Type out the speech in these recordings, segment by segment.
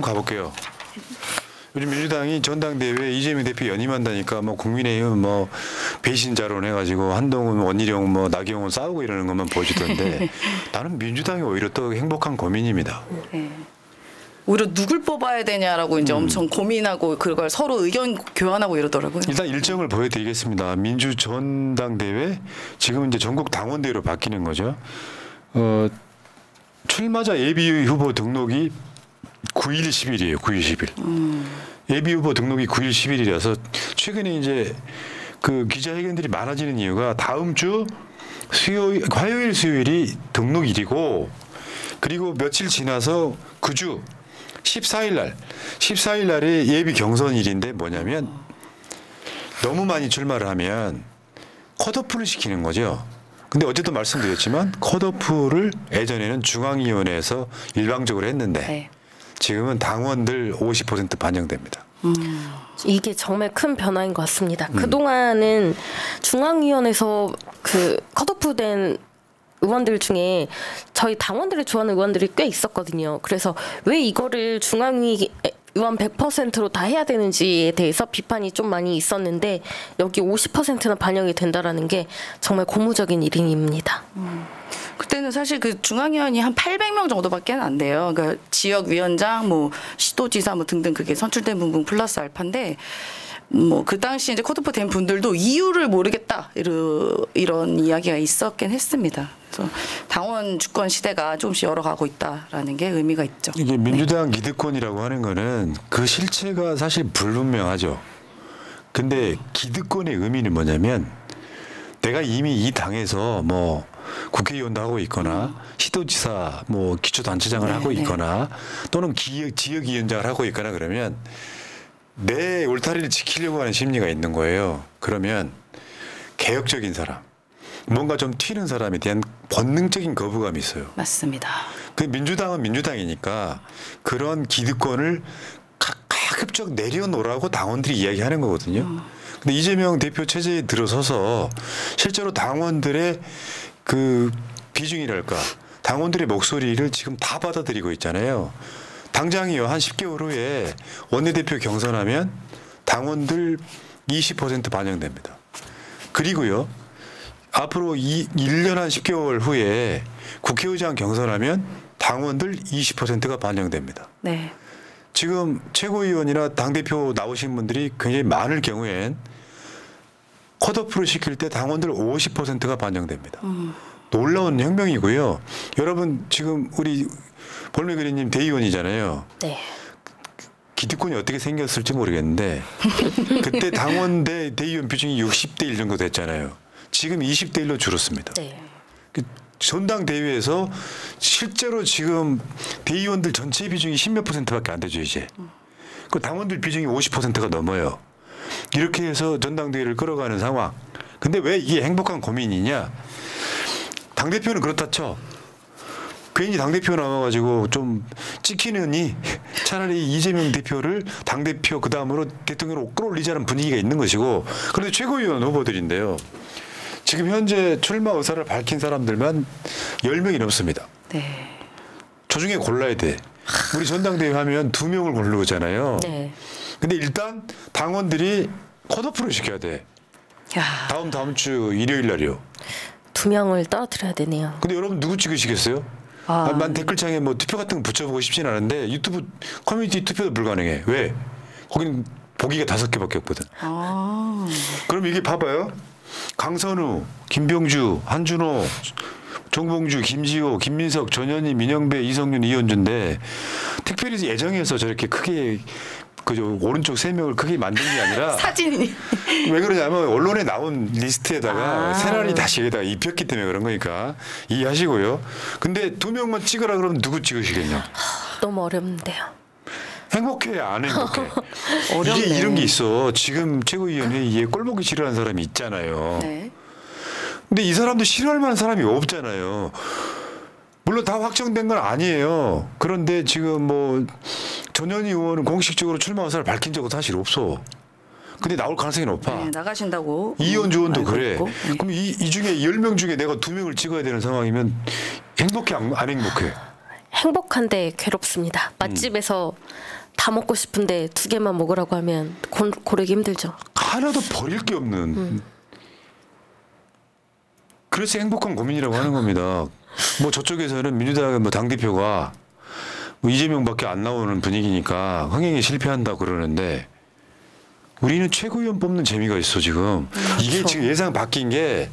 가볼게요. 요즘 민주당이 전당대회에 이재명 대표 연임한다니까 뭐 국민의힘은 뭐 배신자론 해가지고 한동훈, 원희룡, 뭐 나경원 싸우고 이러는 것만 보여주던데 나는 민주당이 오히려 더 행복한 고민입니다. 네. 오히려 누굴 뽑아야 되냐라고 이제 엄청 고민하고 그걸 서로 의견 교환하고 이러더라고요. 일단 일정을 보여드리겠습니다. 민주 전당대회 지금 이제 전국 당원대회로 바뀌는 거죠. 출마자 예비 후보 등록이 9일 10일이에요. 9일 10일. 예비 후보 등록이 9일 10일이라서 최근에 이제 그 기자회견들이 많아지는 이유가 다음 주 수요일, 화요일 수요일이 등록일이고 그리고 며칠 지나서 그 주 14일 날이 예비 경선일인데 뭐냐면 너무 많이 출마를 하면 컷오프를 시키는 거죠. 근데 어제도 말씀드렸지만 컷오프를 예전에는 중앙위원회에서 일방적으로 했는데 네. 지금은 당원들 50% 반영됩니다. 이게 정말 큰 변화인 것 같습니다. 그동안은 중앙위원회에서 그 컷오프된 의원들 중에 저희 당원들을 좋아하는 의원들이 꽤 있었거든요. 그래서 왜 이거를 중앙위 의원 100%로 다 해야 되는지에 대해서 비판이 좀 많이 있었는데 여기 50%는 반영이 된다라는 게 정말 고무적인 일입니다. 그때는 사실 그 중앙위원이 한 800명 정도밖에 안 돼요. 그러니까 지역위원장, 뭐 시도지사 뭐 등등 그게 선출된 부분 플러스 알파인데 뭐 그 당시 이제 컷오프 된 분들도 이유를 모르겠다 이런 이야기가 있었긴 했습니다. 그래서 당원 주권 시대가 조금씩 열어가고 있다라는 게 의미가 있죠. 이게 민주당 기득권이라고 하는 거는 그 실체가 사실 불분명하죠. 근데 기득권의 의미는 뭐냐면 내가 이미 이 당에서 뭐 국회의원도 하고 있거나 시도지사 뭐 기초단체장을 하고 있거나 또는 지역위원장을 하고 있거나 그러면 내 울타리를 지키려고 하는 심리가 있는 거예요. 그러면 개혁적인 사람, 뭔가 좀 튀는 사람에 대한 본능적인 거부감이 있어요. 맞습니다. 그 민주당은 민주당이니까 그런 기득권을 가급적 내려놓으라고 당원들이 이야기하는 거거든요. 근데 이재명 대표 체제에 들어서서 실제로 당원들의 그 비중이랄까 당원들의 목소리를 지금 다 받아들이고 있잖아요. 당장이요. 한 10개월 후에 원내대표 경선하면 당원들 20% 반영됩니다. 그리고요. 앞으로 1년 한 10개월 후에 국회의장 경선하면 당원들 20%가 반영됩니다. 네. 지금 최고위원이나 당대표 나오신 분들이 굉장히 많을 경우엔 컷오프를 시킬 때 당원들 50%가 반영됩니다. 놀라운 혁명이고요. 여러분 지금 우리 볼메그리님 대의원이잖아요. 네. 기득권이 어떻게 생겼을지 모르겠는데 그때 당원 대 대의원 비중이 60대 1 정도 됐잖아요. 지금 20대 1로 줄었습니다. 네. 전당대회에서 실제로 지금 대의원들 전체 비중이 10몇 %밖에 안 되죠 이제. 그 당원들 비중이 50%가 넘어요. 이렇게 해서 전당대회를 끌어가는 상황. 근데 왜 이게 행복한 고민이냐. 당대표는 그렇다 쳐. 괜히 당대표 나와가지고 좀 찍히느니 차라리 이재명 대표를 당대표 그 다음으로 대통령으로 끌어올리자는 분위기가 있는 것이고 그런데 최고위원 후보들인데요. 지금 현재 출마 의사를 밝힌 사람들만 10명이 넘습니다. 네. 저 중에 골라야 돼. 우리 전당대회 하면 2명을 고르잖아요. 네. 근데 일단 당원들이 컷오프를 시켜야 돼. 야. 다음 주 일요일 날이요. 2명을 떨어뜨려야 되네요. 근데 여러분 누구 찍으시겠어요? 난 댓글창에 뭐 투표 같은 거 붙여보고 싶진 않은데 유튜브 커뮤니티 투표도 불가능해. 왜? 거기는 보기가 5개밖에 없거든. 그럼 이게 봐봐요. 강선우, 김병주, 한준호, 정봉주, 김지호, 김민석, 전현희, 민영배, 이성윤, 이현주인데 특별히 예정해서 저렇게 크게 그저 오른쪽 3명을 크게 만든 게 아니라 사진이 왜 그러냐면 언론에 나온 리스트에다가 새날이 다시 여기다가 입혔기 때문에 그런 거니까 이해하시고요. 근데 2명만 찍으라 그러면 누구 찍으시겠냐? 너무 어렵는데요. 행복해 안 행복해? 어렵네. 이게 이런 게 있어. 지금 최고위원회의에 꼴보기 싫어하는 사람이 있잖아요. 네. 근데 이 사람도 싫어할 만한 사람이 없잖아요. 물론 다 확정된 건 아니에요. 그런데 지금 뭐 전현희 의원은 공식적으로 출마 의사를 밝힌 적은 사실 없어. 근데 나올 가능성이 높아. 네, 나가신다고. 이현주 의원도 그래. 있고. 네. 그럼 이 중에 10명 중에 내가 2명을 찍어야 되는 상황이면 행복해 안 행복해? 행복한데 괴롭습니다. 맛집에서 다 먹고 싶은데 2개만 먹으라고 하면 고르기 힘들죠. 하나도 버릴 게 없는. 그래서 행복한 고민이라고 하는 겁니다. 뭐 저쪽에서는 민주당의 뭐 당대표가 뭐 이재명밖에 안 나오는 분위기니까 흥행에 실패한다 그러는데 우리는 최고위원 뽑는 재미가 있어 지금. 이게 그렇죠. 지금 예상 바뀐 게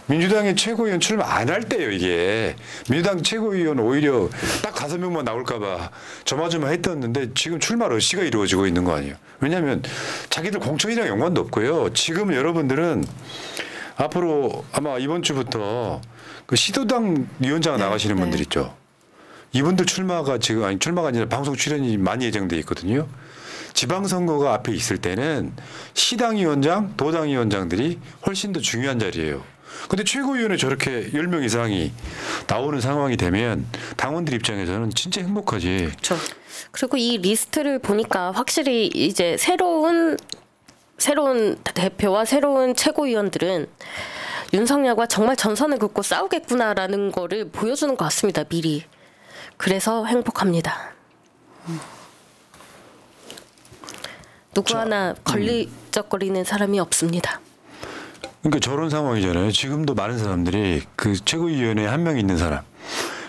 민주당의 최고위원 출마 안 할 때예요 이게. 민주당 최고위원 오히려 딱 5명만 나올까봐 조마조마했었는데 지금 출마 러시가 이루어지고 있는 거 아니에요. 왜냐하면 자기들 공천이랑 연관도 없고요. 지금 여러분들은 앞으로 아마 이번 주부터 그 시도당 위원장 나가시는 네. 분들 있죠. 이분들 출마가 지금 아니 출마가 아니라 방송 출연이 많이 예정돼 있거든요. 지방선거가 앞에 있을 때는 시당위원장, 도당위원장들이 훨씬 더 중요한 자리예요. 근데 최고위원회 저렇게 10명 이상이 나오는 상황이 되면 당원들 입장에서는 진짜 행복하지. 그렇죠. 그리고 이 리스트를 보니까 확실히 이제 새로운 대표와 새로운 최고위원들은 윤석열과 정말 전선을 긋고 싸우겠구나라는 거를 보여주는 것 같습니다. 미리. 그래서 행복합니다. 누구 하나 걸리적거리는 사람이 없습니다. 그러니까 저런 상황이잖아요. 지금도 많은 사람들이 그 최고위원회에 한 명 있는 사람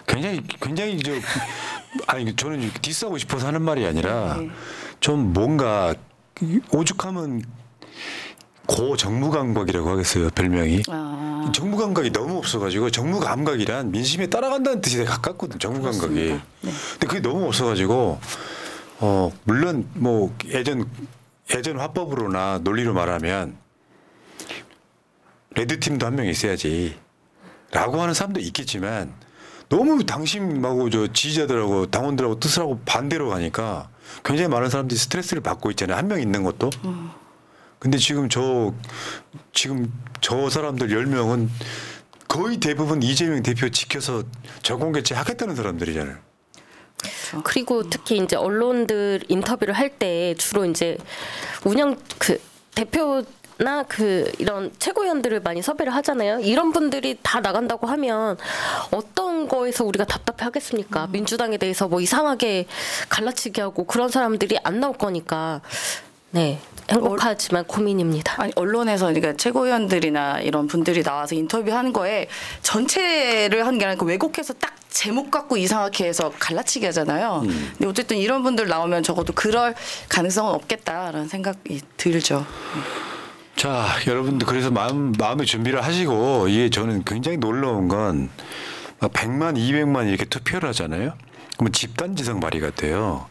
굉장히 저 아니 저는 디스하고 싶어서 하는 말이 아니라 좀 뭔가 오죽하면 고정무감각이라고 하겠어요 별명이. 정무감각이 너무 없어가지고 정무감각이란 민심에 따라간다는 뜻에 가깝거든 정무감각이. 네. 근데 그게 너무 없어가지고 물론 뭐 예전 화법으로나 논리로 말하면 레드팀도 한 명 있어야지 라고 하는 사람도 있겠지만 너무 당심하고 저 지지자들하고 당원들하고 뜻을 하고 반대로 가니까 굉장히 많은 사람들이 스트레스를 받고 있잖아요. 한 명 있는 것도. 근데 지금 저 사람들 10명은 거의 대부분 이재명 대표 지켜서 정권 개최 하겠다는 사람들이잖아요. 그리고 특히 이제 언론들 인터뷰를 할 때 주로 이제 운영 그 대표나 그 이런 최고위원들을 많이 섭외를 하잖아요. 이런 분들이 다 나간다고 하면 어떤 거에서 우리가 답답해 하겠습니까? 민주당에 대해서 뭐 이상하게 갈라치기 하고 그런 사람들이 안 나올 거니까 네. 행복하지만 고민입니다. 아니 언론에서 그러니까 최고위원들이나 이런 분들이 나와서 인터뷰하는 거에 전체를 하는 게 아니라 왜곡해서 딱 제목 갖고 이상하게 해서 갈라치기 하잖아요. 근데 어쨌든 이런 분들 나오면 적어도 그럴 가능성은 없겠다라는 생각이 들죠. 자, 여러분들 그래서 마음의 준비를 하시고 이게 저는 굉장히 놀라운 건 100만, 200만 이렇게 투표를 하잖아요. 그러면 집단지성 발휘가 돼요.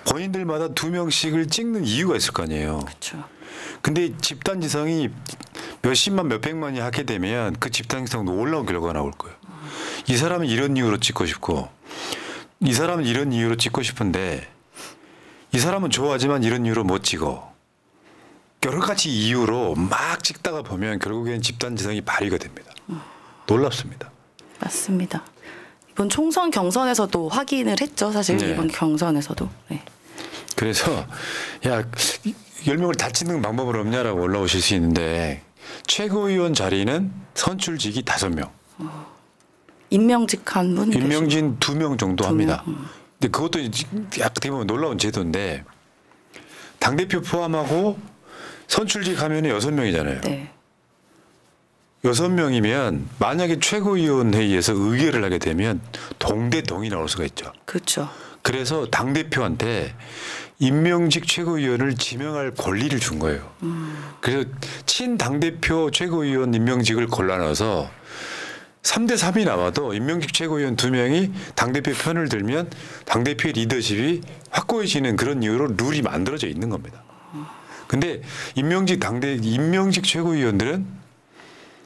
본인들마다 2명씩을 찍는 이유가 있을 거 아니에요. 그렇죠. 근데 집단지성이 몇십만, 몇백만이 하게 되면 그 집단지성도 올라온 결과가 나올 거예요. 이 사람은 이런 이유로 찍고 싶고 이 사람은 이런 이유로 찍고 싶은데 이 사람은 좋아하지만 이런 이유로 못 찍어. 여러 가지 이유로 막 찍다가 보면 결국에는 집단지성이 발휘가 됩니다. 놀랍습니다. 맞습니다. 이번 총선 경선에서도 확인을 했죠. 사실 네. 이번 경선에서도. 네. 그래서 야 10명을 다 찍는 방법은 없냐라고 올라오실 수 있는데 최고위원 자리는 선출직이 5명. 임명직한 분. 임명진 2명 정도 합니다. 2명. 근데 그것도 어떻게 보면 놀라운 제도인데 당대표 포함하고 선출직 하면 6명이잖아요. 네. 6명이면 만약에 최고위원 회의에서 의결을 하게 되면 동대동이 나올 수가 있죠. 그렇죠. 그래서 당대표한테 임명직 최고위원을 지명할 권리를 준 거예요. 그래서 친당대표 최고위원 임명직을 골라넣어서 3대 3이 나와도 임명직 최고위원 2명이 당대표 편을 들면 당대표의 리더십이 확고해지는 그런 이유로 룰이 만들어져 있는 겁니다. 근데 임명직 최고위원들은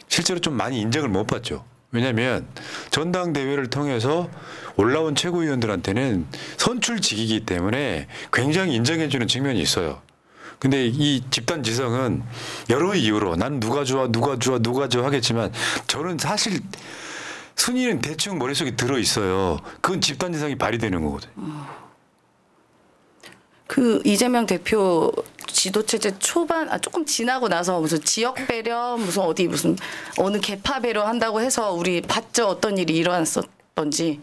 실제로 좀 많이 인정을 못 받죠. 왜냐하면 전당대회를 통해서 올라온 최고위원들한테는 선출직이기 때문에 굉장히 인정해주는 측면이 있어요. 근데 이 집단지성은 여러 이유로 난 누가 좋아 하겠지만 저는 사실 순위는 대충 머릿속에 들어있어요. 그건 집단지성이 발휘되는 거거든요. 그 이재명 대표 지도체제 초반 조금 지나고 나서 무슨 지역 배려 무슨 어느 개파 배려 한다고 해서 우리 봤죠. 어떤 일이 일어났었던지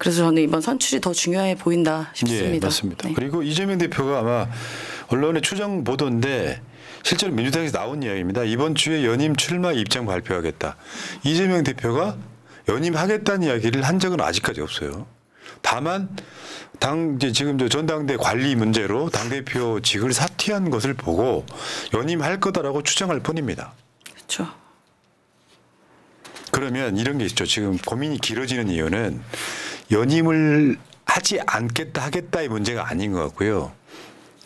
그래서 저는 이번 선출이 더 중요해 보인다 싶습니다. 예, 맞습니다. 네. 그리고 이재명 대표가 아마 언론의 추정 보도인데 실제로 민주당에서 나온 이야기입니다. 이번 주에 연임 출마 입장 발표하겠다. 이재명 대표가 연임하겠다는 이야기를 한 적은 아직까지 없어요. 다만 이제 지금 전당대 관리 문제로 당대표직을 사퇴한 것을 보고 연임할 거다라고 추정할 뿐입니다. 그렇죠. 그러면 이런 게 있죠. 지금 고민이 길어지는 이유는 연임을 하지 않겠다 하겠다의 문제가 아닌 것 같고요.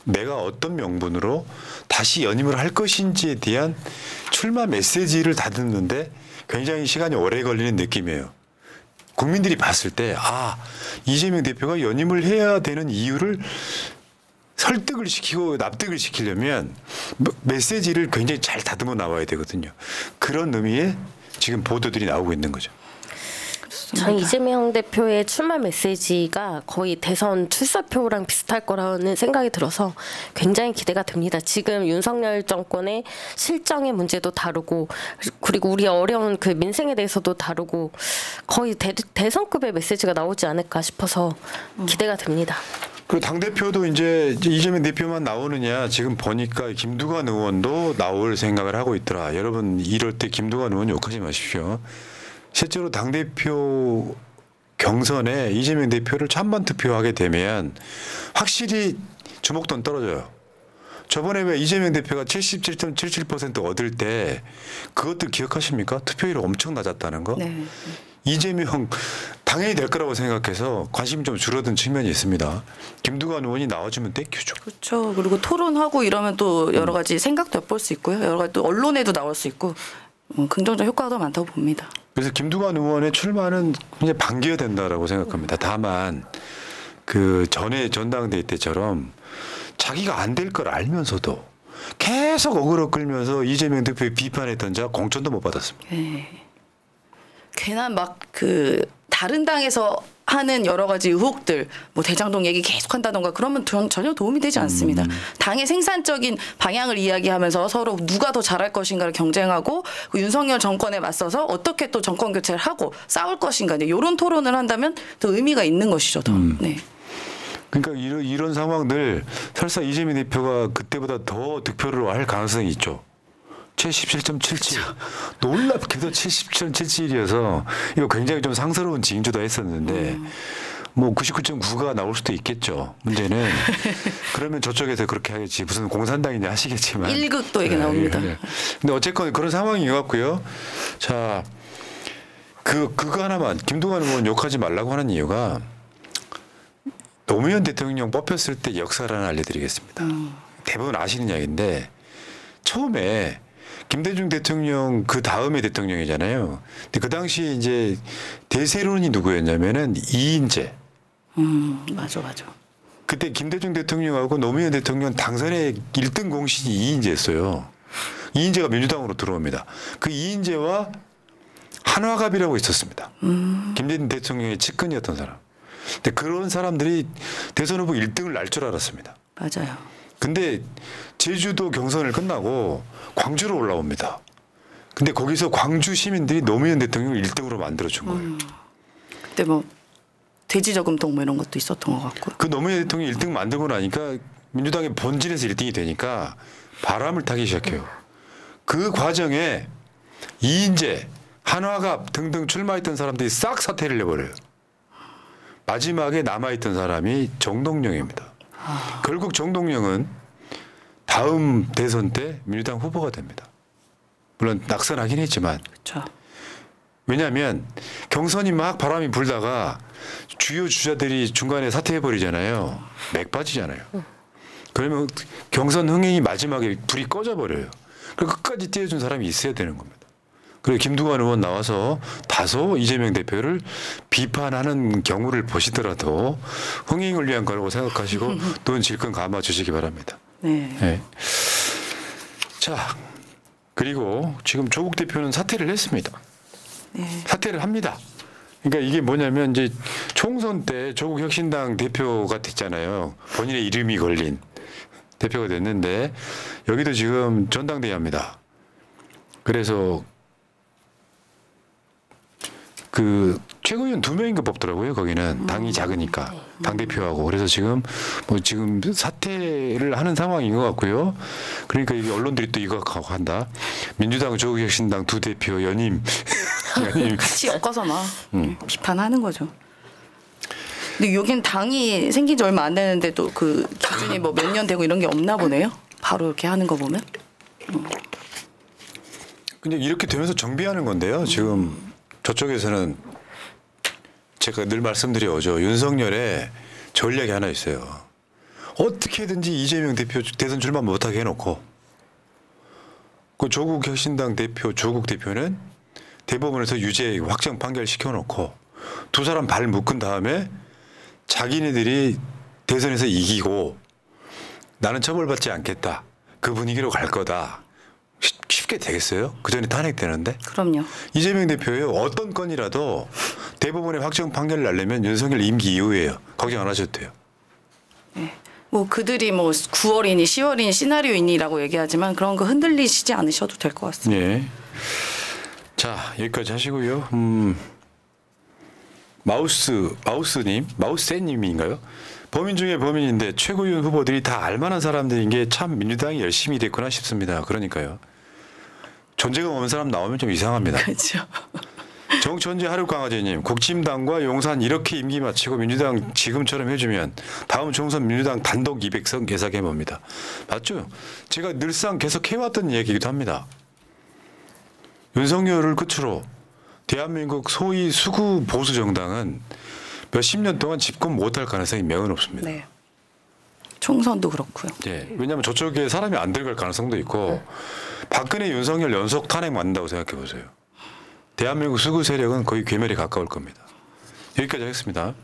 내가 어떤 명분으로 다시 연임을 할 것인지에 대한 출마 메시지를 다듬는데 굉장히 시간이 오래 걸리는 느낌이에요. 국민들이 봤을 때 이재명 대표가 연임을 해야 되는 이유를 설득을 시키고 납득을 시키려면 메시지를 굉장히 잘 다듬어 나와야 되거든요. 그런 의미의 지금 보도들이 나오고 있는 거죠. 저는 이재명 대표의 출마 메시지가 거의 대선 출사표랑 비슷할 거라는 생각이 들어서 굉장히 기대가 됩니다. 지금 윤석열 정권의 실정의 문제도 다루고 그리고 우리 어려운 그 민생에 대해서도 다루고 거의 대선급의 메시지가 나오지 않을까 싶어서 기대가 됩니다. 그리고 당대표도 이제 이재명 대표만 나오느냐 지금 보니까 김두관 의원도 나올 생각을 하고 있더라. 여러분 이럴 때 김두관 의원 욕하지 마십시오. 실제로 당대표 경선에 이재명 대표를 찬반 투표하게 되면 확실히 주목도는 떨어져요. 저번에 왜 이재명 대표가 77.77% 얻을 때 그것도 기억하십니까? 투표율이 엄청 낮았다는 거. 네. 이재명 당연히 될 거라고 생각해서 관심이 좀 줄어든 측면이 있습니다. 김두관 의원이 나와주면 땡큐죠. 그렇죠. 그리고 토론하고 이러면 또 여러 가지 생각도 엿볼 수 있고요. 여러 가지 또 언론에도 나올 수 있고 긍정적 효과가 더 많다고 봅니다. 그래서 김두관 의원의 출마는 굉장히 반겨야 된다라고 생각합니다. 다만 그 전에 전당대회 때처럼 자기가 안 될 걸 알면서도 계속 어그로 끌면서 이재명 대표의 비판했던 자 공천도 못 받았습니다. 네. 괜한 막 그 다른 당에서 하는 여러 가지 의혹들, 뭐 대장동 얘기 계속한다던가 그러면 전혀 도움이 되지 않습니다. 당의 생산적인 방향을 이야기하면서 서로 누가 더 잘할 것인가를 경쟁하고 그 윤석열 정권에 맞서서 어떻게 또 정권 교체를 하고 싸울 것인가 이런 토론을 한다면 더 의미가 있는 것이죠. 더. 네. 그러니까 이런 상황들 설사 이재명 대표가 그때보다 더 득표를 할 가능성이 있죠. 77.77 놀랍게도 77.77이어서 이거 굉장히 좀 상스러운 징조도 했었는데 뭐 99.9가 나올 수도 있겠죠. 문제는 그러면 저쪽에서 그렇게 하겠지 무슨 공산당이냐 하시겠지만 1극도 얘기 나옵니다. 근데 어쨌건 그런 상황인 것 같고요. 자, 그거 하나만 김두관 의원 욕하지 말라고 하는 이유가 노무현 대통령 뽑혔을 때 역사를 하나 알려드리겠습니다. 대부분 아시는 이야기인데 처음에 김대중 대통령 그 다음에 대통령이잖아요. 근데 그 당시 이제 대세론이 누구였냐면은 이인재. 맞아. 그때 김대중 대통령하고 노무현 대통령 당선의 1등 공신이 이인재였어요. 이인재가 민주당으로 들어옵니다. 그 이인재와 한화갑이라고 있었습니다. 김대중 대통령의 측근이었던 사람. 근데 그런 사람들이 대선 후보 1등을 날 줄 알았습니다. 맞아요. 근데 제주도 경선을 끝나고 광주로 올라옵니다. 근데 거기서 광주 시민들이 노무현 대통령을 1등으로 만들어준 거예요. 그때 뭐 돼지저금통 뭐 이런 것도 있었던 것 같고. 그 노무현 대통령이 1등 만들고 나니까 민주당의 본질에서 1등이 되니까 바람을 타기 시작해요. 그 과정에 이인재, 한화갑 등등 출마했던 사람들이 싹 사퇴를 해버려요. 마지막에 남아있던 사람이 정동영입니다. 결국 정동영은 다음 대선 때 민주당 후보가 됩니다. 물론 낙선하긴 했지만. 그렇죠. 왜냐하면 경선이 막 바람이 불다가 주요 주자들이 중간에 사퇴해버리잖아요. 맥 빠지잖아요. 그러면 경선 흥행이 마지막에 불이 꺼져버려요. 그래서 끝까지 띄워준 사람이 있어야 되는 겁니다. 그리고 김두관 의원 나와서 다소 이재명 대표를 비판하는 경우를 보시더라도 흥행을 위한 거라고 생각하시고 돈 질끈 감아 주시기 바랍니다. 네. 네. 자, 그리고 지금 조국 대표는 사퇴를 했습니다. 네. 사퇴를 합니다. 그러니까 이게 뭐냐면 이제 총선 때 조국 혁신당 대표가 됐잖아요. 본인의 이름이 걸린 대표가 됐는데 여기도 지금 전당대회 합니다. 그래서 그 최고위원 2명인가 뽑더라고요. 거기는 당이 작으니까 당 대표하고 그래서 지금 뭐 지금 사퇴를 하는 상황인 것 같고요. 그러니까 이게 언론들이 또 이거 하고 한다. 민주당 조국혁신당 2 대표 연임 같이 엮어서 막 비판하는 거죠. 근데 여긴 당이 생긴 지 얼마 안 되는데도 그 기준이 뭐 몇 년 되고 이런 게 없나 보네요. 바로 이렇게 하는 거 보면. 근데 이렇게 되면서 정비하는 건데요. 지금 저쪽에서는 제가 늘 말씀드려오죠. 윤석열의 전략이 하나 있어요. 어떻게든지 이재명 대표 대선 출마 못하게 해놓고 그 조국 혁신당 대표 조국 대표는 대법원에서 유죄 확정 판결 시켜놓고 두 사람 발 묶은 다음에 자기네들이 대선에서 이기고 나는 처벌받지 않겠다. 그 분위기로 갈 거다. 쉽게 되겠어요? 그 전에 탄핵되는데? 그럼요. 이재명 대표요. 어떤 건이라도 대법원의 확정 판결을 날려면 윤석열 임기 이후에요. 걱정 안 하셔도 돼요. 뭐 그들이 뭐 9월이니 10월이니 시나리오이니라고 얘기하지만 그런 거 흔들리시지 않으셔도 될 것 같습니다. 예. 자, 여기까지 하시고요. 마우스님인가요? 범인 중에 범인인데 최고위원 후보들이 다 알만한 사람들인 게 참 민주당이 열심히 됐구나 싶습니다. 그러니까요. 존재감 없는 사람 나오면 좀 이상합니다. 그렇죠. 정천재 하루강아지님, 국힘당과 용산 이렇게 임기 마치고 민주당 지금처럼 해주면 다음 총선 민주당 단독 200석 예상해 봅니다. 맞죠? 제가 늘상 계속 해왔던 얘기이기도 합니다. 윤석열을 끝으로 대한민국 소위 수구 보수 정당은 몇십 년 동안 집권 못할 가능성이 매우 높습니다. 네. 총선도 그렇고요. 예, 왜냐하면 저쪽에 사람이 안 들어갈 가능성도 있고 박근혜 윤석열 연속 탄핵 맞는다고 생각해 보세요. 대한민국 수구 세력은 거의 괴멸에 가까울 겁니다. 여기까지 하겠습니다.